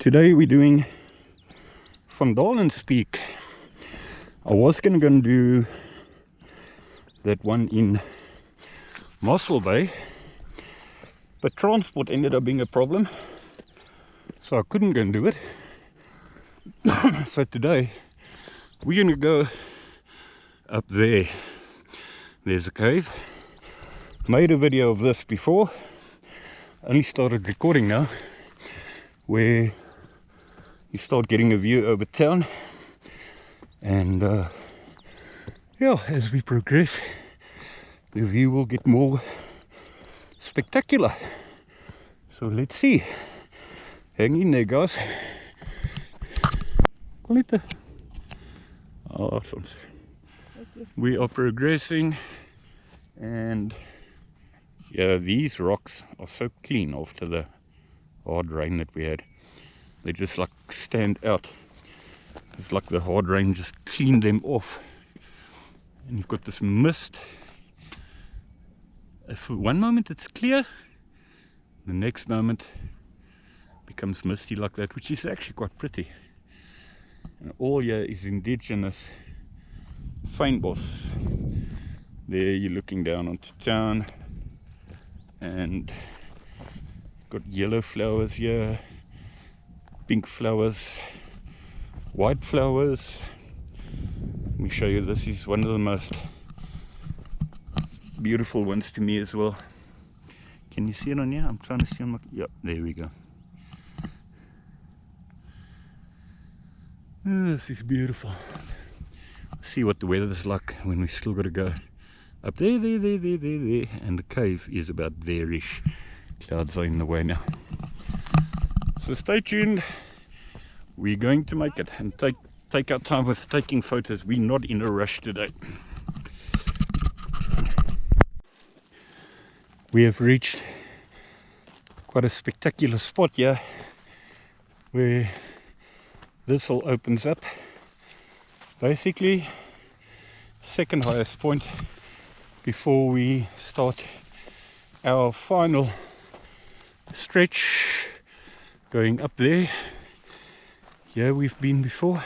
Today we're doing from Dalens Peak. I was going to go and do that one in Mossel Bay, but transport ended up being a problem, so I couldn't go and do it. So today we're going to go up there. There's a cave. Made a video of this before, only started recording now, where you start getting a view over town, and yeah, as we progress the view will get more spectacular. So let's see. Hang in there, guys. Awesome. We are progressing, and yeah, these rocks are so clean after the hard rain that we had. They just like stand out. It's like the hard rain just cleaned them off. And you've got this mist. For one moment it's clear, the next moment becomes misty like that, which is actually quite pretty. And all here is indigenous fynbos. There you're looking down onto town, and got yellow flowers here, pink flowers, white flowers. Let me show you, this is one of the most beautiful ones to me as well. Can you see it on here? I'm trying to see on my... Yep, there we go. Oh, this is beautiful. See what the weather's like when we still got to go up there, there, and the cave is about there-ish. Clouds are in the way now. So stay tuned. We're going to make it and take our time with taking photos. We're not in a rush today. We have reached quite a spectacular spot here, where this all opens up. Basically, second highest point before we start our final stretch going up there. Here we've been before.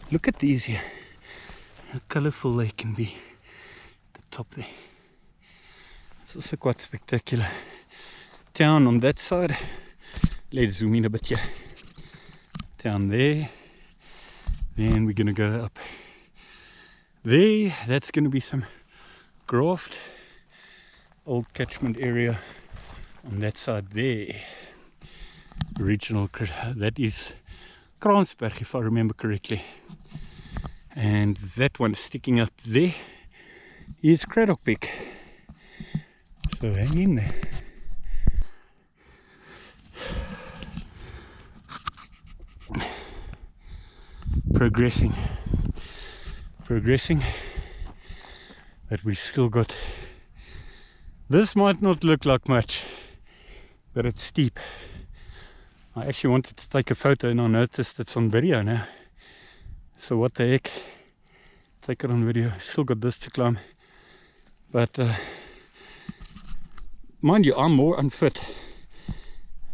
Look at these here, how colourful they can be. The top there, it's also quite spectacular. Town on that side. Let's zoom in a bit here. Town there. Then we're going to go up there. That's going to be some graft, old catchment area on that side there. Original, that is Kaaimans, if I remember correctly. And that one sticking up there is Dalens Peak. So hang in there. Progressing, but we still got... This might not look like much, but it's steep. I actually wanted to take a photo and I noticed it's on video now. So what the heck, take it on video. Still got this to climb, but mind you, I'm more unfit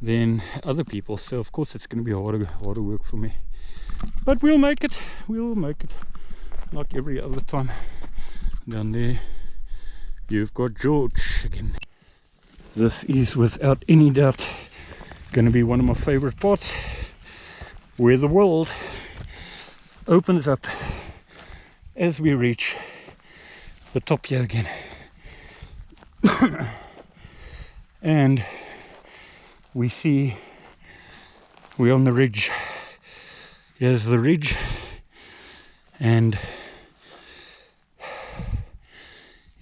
than other people, so of course it's going to be harder work for me. But we'll make it, like every other time. Down there you've got Gorge again. This is without any doubt going to be one of my favorite parts, where the world opens up as we reach the top here again. And we see we're on the ridge. Here's the ridge, and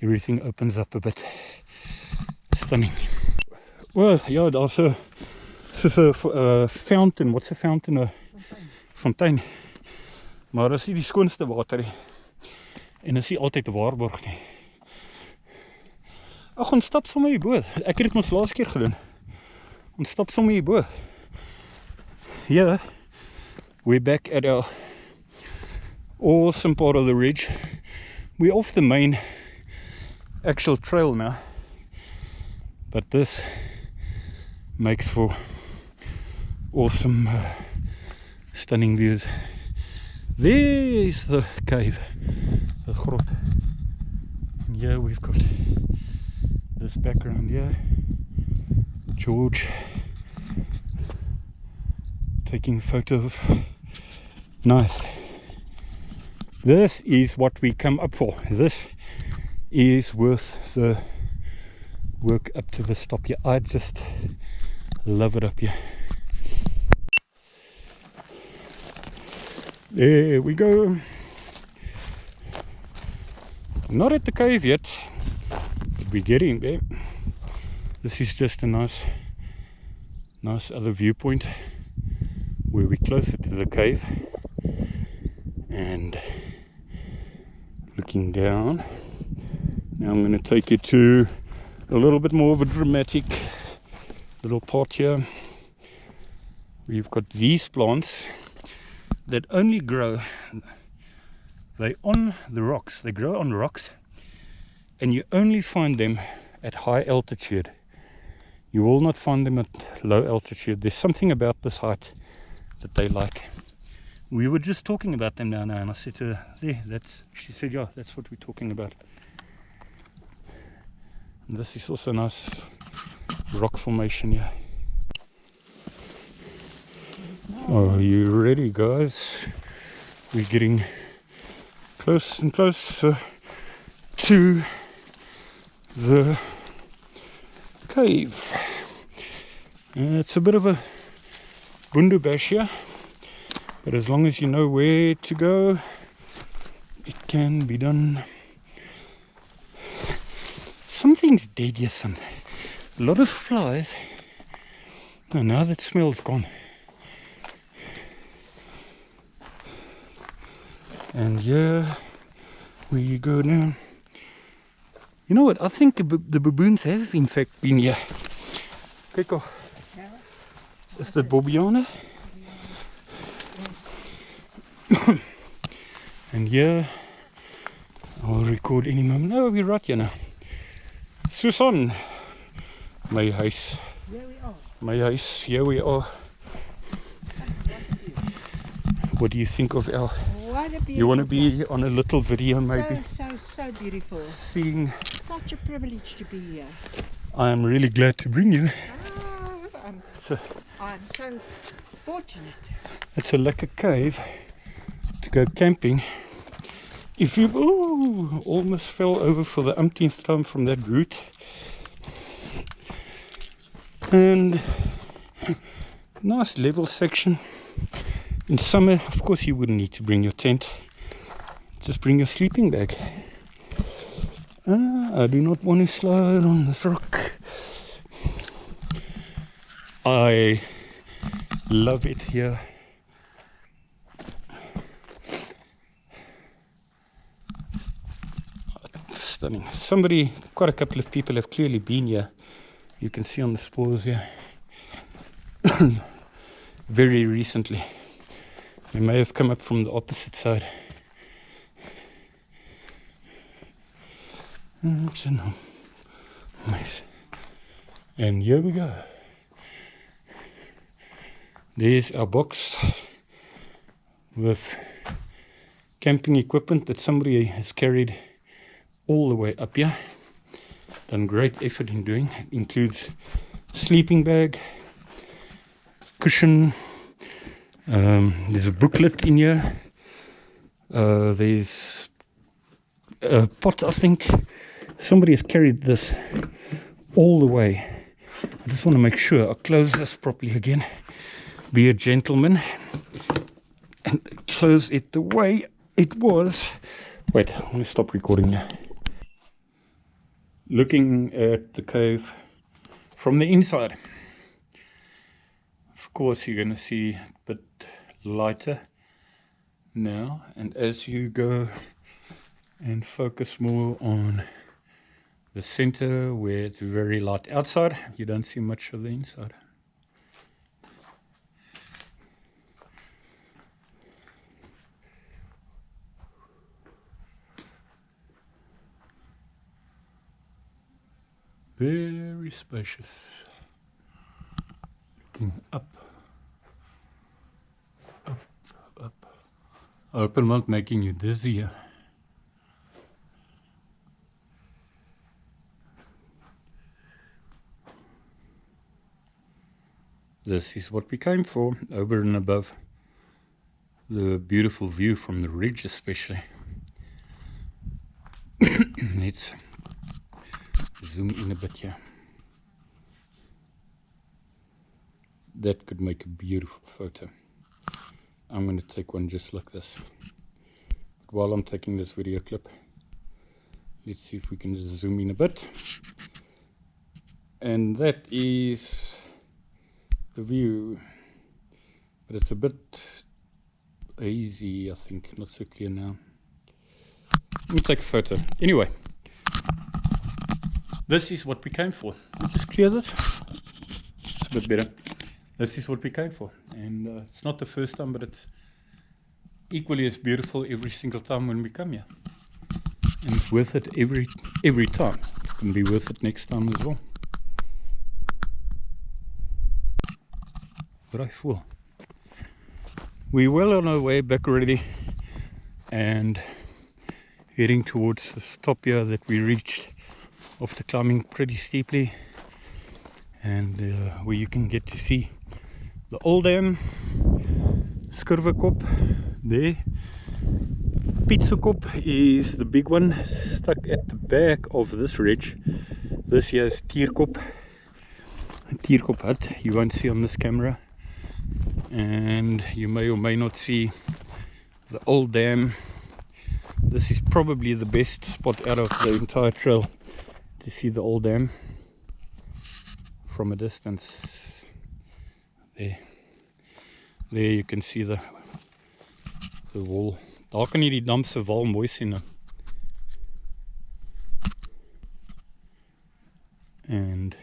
everything opens up a bit. Stunning. Well, yeah, daar's 'n fountain. What's a fountain? A fontein. Maar dit is nie die skoonste water nie. En dit is nie altyd 'n waarborg nie. Ag, ons stap sommer hierbo. Ek het dit mos laas keer gedoen. Ons stap sommer hierbo. Here we're back at our awesome part of the ridge. We're off the main actual trail now, but this makes for awesome, stunning views. There is the cave, the grot. And here we've got this background here. George taking a photo of. Nice. This is what we come up for. This is worth the work up to the top here. I just love it up here. There we go. Not at the cave yet, but we're getting there. This is just a nice other viewpoint where we're closer to the cave and looking down. Now I'm going to take you to a little bit more of a dramatic little part here. We've got these plants that only grow, they're on the rocks, they grow on rocks, and you only find them at high altitude. You will not find them at low altitude. There's something about this height that they like. We were just talking about them now, and I said to her, there, she said, yeah, that's what we're talking about. And this is also a nice rock formation here. Are you ready, guys? We're getting close and closer to the cave. It's a bit of a bundubash here, but as long as you know where to go, it can be done. Something's dead here, something. A lot of flies. Oh, now that smell's gone. And yeah, where you go now. You know what? I think the baboons have in fact been here. Kijk al. Is dit Bobbiane? And yeah, I'll record any moment. No, we're right here now. Susan, my house. Here we are. My house, here we are. What do you think of our... You want to be on a little video maybe? So beautiful. Seeing... Such a privilege to be here. I am really glad to bring you. I'm so fortunate. It's a lekker cave to go camping. If you almost fell over for the umpteenth time from that route. And nice level section. In summer, of course, you wouldn't need to bring your tent. Just bring your sleeping bag. I do not want to slide on this rock. I love it here. Stunning. Quite a couple of people have clearly been here. You can see on the spores here. Very recently. They may have come up from the opposite side. Nice. And here we go. There's our box with camping equipment that somebody has carried all the way up here. Done great effort in doing. It includes sleeping bag, cushion. There's a booklet in here. There's a pot, I think. Somebody has carried this all the way. I just want to make sure I close this properly again. Be a gentleman and close it the way it was. Wait, I'm going to stop recording now. Looking at the cave from the inside. Of course, you're going to see a bit lighter now, and as you go and focus more on the center where it's very light outside, you don't see much of the inside. Very spacious. Looking up Open mouth making you dizzy. This is what we came for, over and above the beautiful view from the ridge especially. Let's zoom in a bit here. That could make a beautiful photo. I'm going to take one just like this. But while I'm taking this video clip, let's see if we can just zoom in a bit. And that is the view, but it's a bit hazy, I think, not so clear now. Let me take a photo. Anyway, this is what we came for. Let's just clear this. It's a bit better. This is what we came for, and it's not the first time, but it's equally as beautiful every single time when we come here, and it's worth it every time. It's going to be worth it next time as well. But I feel we're well on our way back already, and heading towards the stop here that we reached after climbing pretty steeply, and where you can get to see the old dam, Skurvekop there. Pietsakop is the big one stuck at the back of this ridge. This here is Tierkop, Tierkop hut, you won't see on this camera. And you may or may not see the old dam. This is probably the best spot out of the entire trail to see the old dam from a distance. There you can see the wall. Daar kan jy die dam se wal mooi sien. And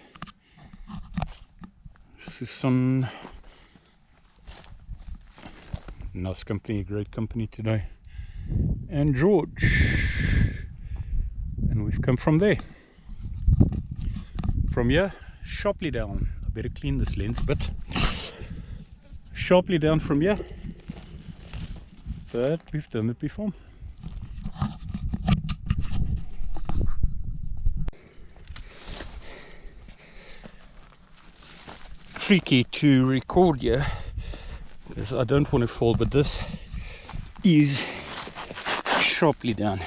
Susan nice company, great company today, and Gorge, and we've come from there. From here, sharply down. I better clean this lens a bit. Sharply down from here, but we've done it before. Tricky to record here because I don't want to fall, but this is sharply down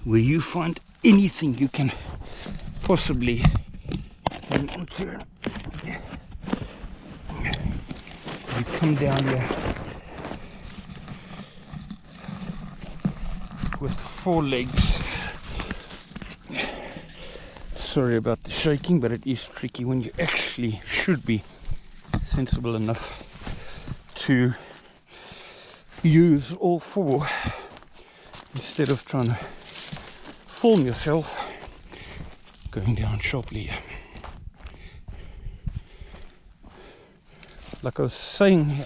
where you find anything you can possibly hang onto. You come down here with 4 legs. Sorry about the shaking, but it is tricky when you actually should be sensible enough to use all 4 instead of trying to film yourself going down sharply. Like I was saying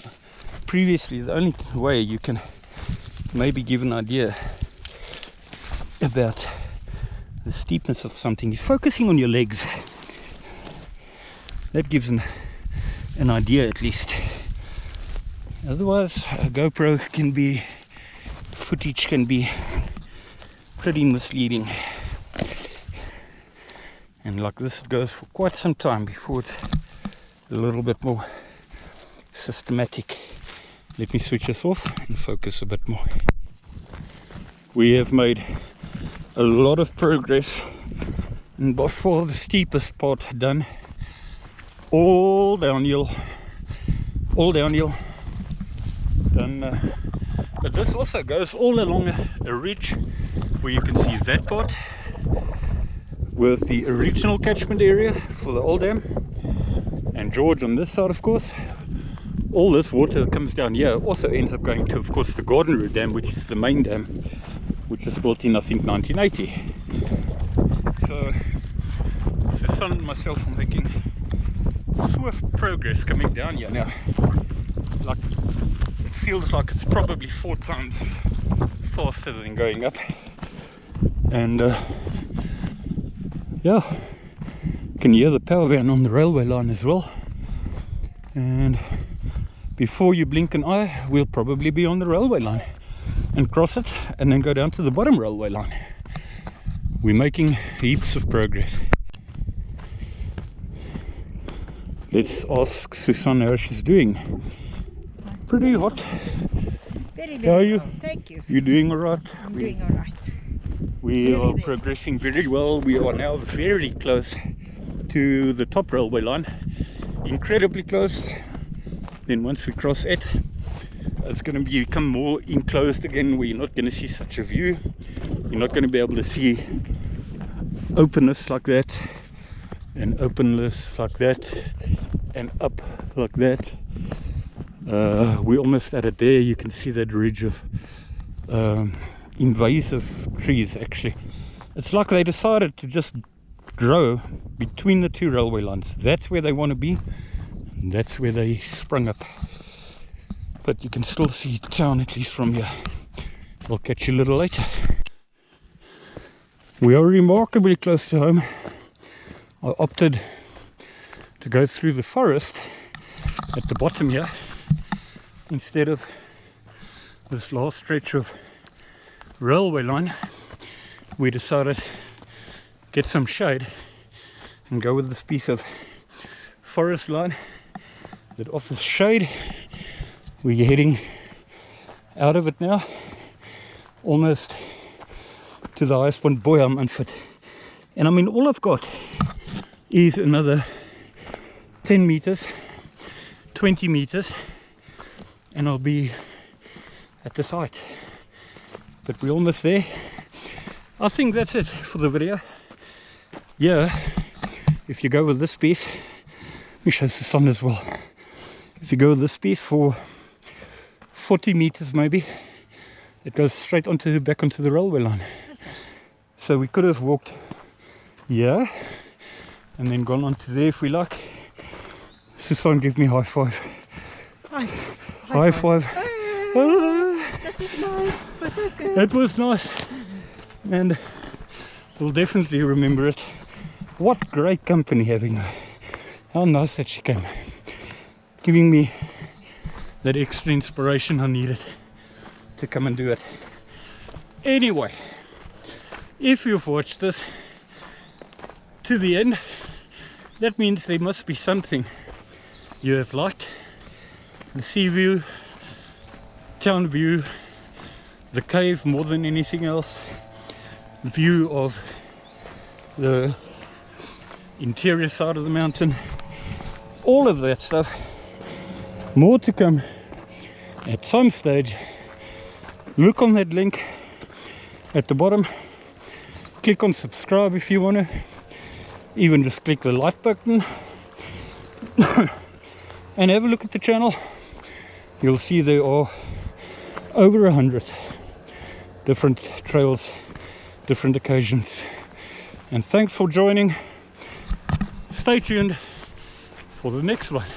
previously, the only way you can maybe give an idea about the steepness of something is focusing on your legs. That gives an idea at least. Otherwise, a GoPro footage can be pretty misleading. And like this, it goes for quite some time before it's a little bit more systematic. Let me switch this off and focus a bit more. We have made a lot of progress, and by far the steepest part done. All downhill done. But this also goes all along a ridge where you can see that part with the original catchment area for the old dam, and Gorge on this side, of course. All this water that comes down here also ends up going to, of course, the Garden Route Dam, which is the main dam, which was built in, I think, 1980. So Susan and myself are making swift progress coming down here now. Like, it feels like it's probably 4 times faster than going up. And yeah, you can hear the power van on the railway line as well. And before you blink an eye, we'll probably be on the railway line and cross it and then go down to the bottom railway line. We're making heaps of progress. Let's ask Susan how she's doing. Pretty hot. Very, How are very you? well. Thank you. You doing all right? I'm doing all right. We Nearly are there. progressing very well. We are now very close to the top railway line. Incredibly close. Then once we cross it, it's going to become more enclosed again, where you're not going to see such a view. You're not going to be able to see openness like that, and openness like that, and up like that. We're almost at it there. You can see that ridge of invasive trees. Actually, it's like they decided to just grow between the two railway lines. That's where they want to be, and that's where they sprung up. But you can still see town, at least from here. I'll catch you a little later. We are remarkably close to home. I opted to go through the forest at the bottom here instead of this last stretch of railway line. We decided to get some shade and go with this piece of forest line that offers shade. We're heading out of it now, almost to the highest point. Boy, I'm unfit. And I mean, all I've got is another 10 meters, 20 meters, and I'll be at this height. But we're almost there. I think that's it for the video. Yeah, if you go with this piece, let me show the sun as well. If you go with this piece for 40 meters maybe, it goes straight back onto the railway line. So we could have walked here and then gone onto there if we like. Susan, give me high five. High five. That was nice. It was so good. It was nice, and we'll definitely remember it. What great company having her. How nice that she came, giving me that extra inspiration I needed to come and do it. Anyway, if you've watched this to the end, that means there must be something you have liked. The sea view, town view, the cave more than anything else, view of the interior side of the mountain, all of that stuff. More to come at some stage. Look on that link at the bottom, click on subscribe if you want to, even just click the like button and have a look at the channel. You'll see there are over 100 different trails, different occasions. And thanks for joining. Stay tuned for the next one.